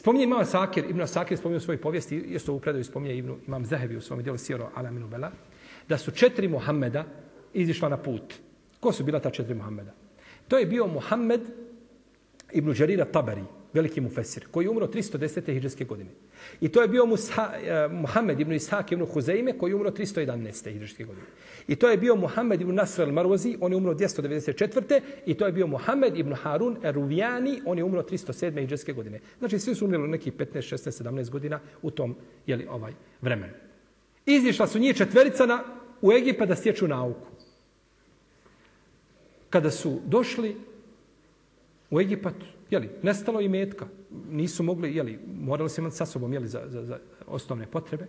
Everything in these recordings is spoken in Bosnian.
Spominje Imam Asakir, Ibn Asakir spominje u svojoj povijesti, isto u predaju spominje Imam Zahebi u svom djelu Siru Alamin Nubala, da su 4 Muhammeda izišla na put. Ko su bila ta 4 Muhammeda? To je bio Muhammed ibn Đarira Tabari, veliki mufesir, koji je umro 310. hidžrske godine. I to je bio Muhammed ibn Ishaq ibn Huzeime, koji je umro 311. hidžrske godine. I to je bio Muhammed ibn Nasr al-Marwazi, on je umro 294. I to je bio Muhammed ibn Harun al-Ruvijani, on je umro 307. hidžrske godine. Znači, svi su umreli nekih 15, 16, 17 godina u tom vremenu. Izišla su njih 4 u Egipat da stječu nauku. Kada su došli u Egipat, nestalo imetka, nisu mogli, morali se imati sa sobom, za osnovne potrebe.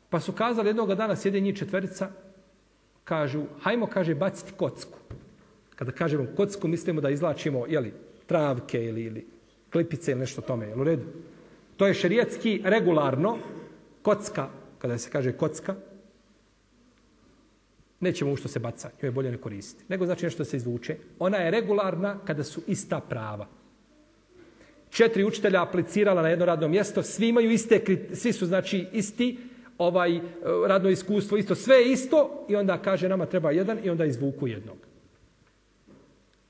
Pa su kazali jednoga dana, sjede njih 4, kažu, hajmo, baciti kocku. Kada kažemo kocku, mislimo da izvlačimo, travke ili klipice ili nešto tome, u redu? To je šerijatski regularno, kocka, kada se kaže kocka, nećemo u što se baca, nju je bolje ne koristiti. Nego znači nešto se izvuče. Ona je regularna kada su ista prava. 4 učitelja aplicirala na jedno radno mjesto, svi imaju svi su znači isti, radno iskustvo isto, sve je isto i onda kaže nama treba jedan i onda izvuku jednog.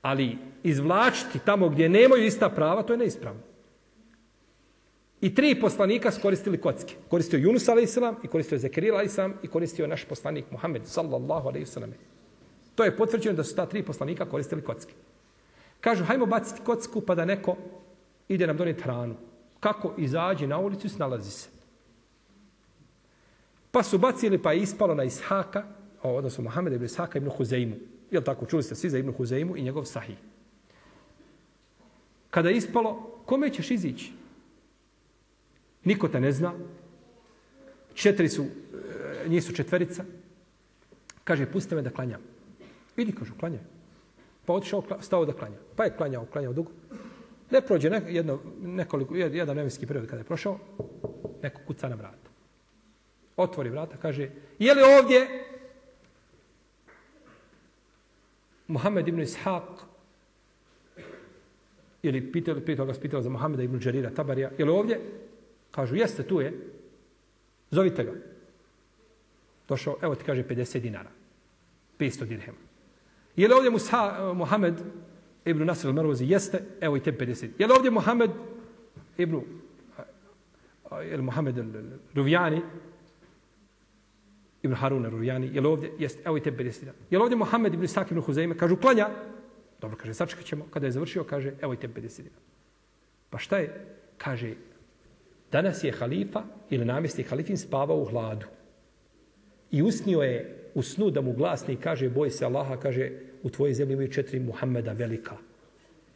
Ali izvlačiti tamo gdje nemaju ista prava, to je neispravno. I 3 poslanika su koristili kocke. Koristio Yunus a.s. i koristio Zekerija a.s. i koristio naš poslanik Muhammed sallallahu alejhi ve sellem. To je potvrđeno da su ta 3 poslanika koristili kocke. Kažu, hajmo baciti kocku pa da neko ide nam donijeti hranu. Kako? Izađi na ulicu i snalazi se. Pa su bacili pa je ispalo na Ishaka, odnosno Muhammed ibn Ishaka ibn Huzeimu. Jel tako? Čuli ste svi za ibn Huzeimu i njegov sahih. Kada je ispalo, kome ćeš izići? Niko te ne zna. 4 su, njih su 4. Kaže, pusti me da klanjam. Idi, kažu, klanjaj. Pa otišao, stao da klanja. Pa je klanjao dugo. Ne prođe jedan vremenski period kada je prošao, neko kuca na vrata. Otvori vrata, kaže, je li ovdje Muhammed ibn Ishaq, ili pitao za Muhammeda ibn Đarira Tabarija, je li ovdje? Kažu, jeste, tu je. Zovite ga. Došao, evo ti kaže 50 dinara. 500 dirhema. Je li ovdje Muhammed ibn Nasr al-Marwazi? Jeste, evo i te 50. Je li ovdje Muhammed ibn al-Ruvijani? Ibn Harun al-Ruvijani? Je li ovdje? Jeste, evo i te 50 dinara. Je li ovdje Muhammed ibn Ishaq ibn Huzeime? Kažu, klanja. Dobro, kaže, sačekat ćemo. Kada je završio, kaže, evo i te 50 dinara. Pa šta je? Kaže, danas je halifa ili namjesnik halifin spavao u hladu. I usnio je u snu da mu glasnik kaže, boj se Allaha, kaže, u tvojoj zemlji imaju 4 Muhammeda velika.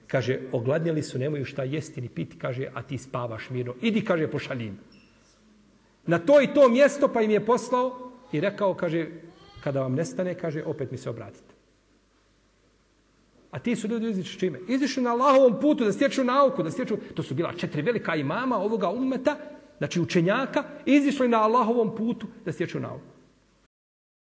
Kaže, ogladnjeli su, nemaju šta jesti ni piti, kaže, a ti spavaš mirno. Idi, kaže, pošalji. Na to i to mjesto pa im je poslao i rekao, kaže, kada vam nestane, kaže, opet mi se obratite. A ti su ljudi izišli čime? Izišli na Allahovom putu da stječu nauku, to su bila 4 velika imama ovoga ummeta, znači učenjaka, izišli na Allahovom putu da stječu nauku.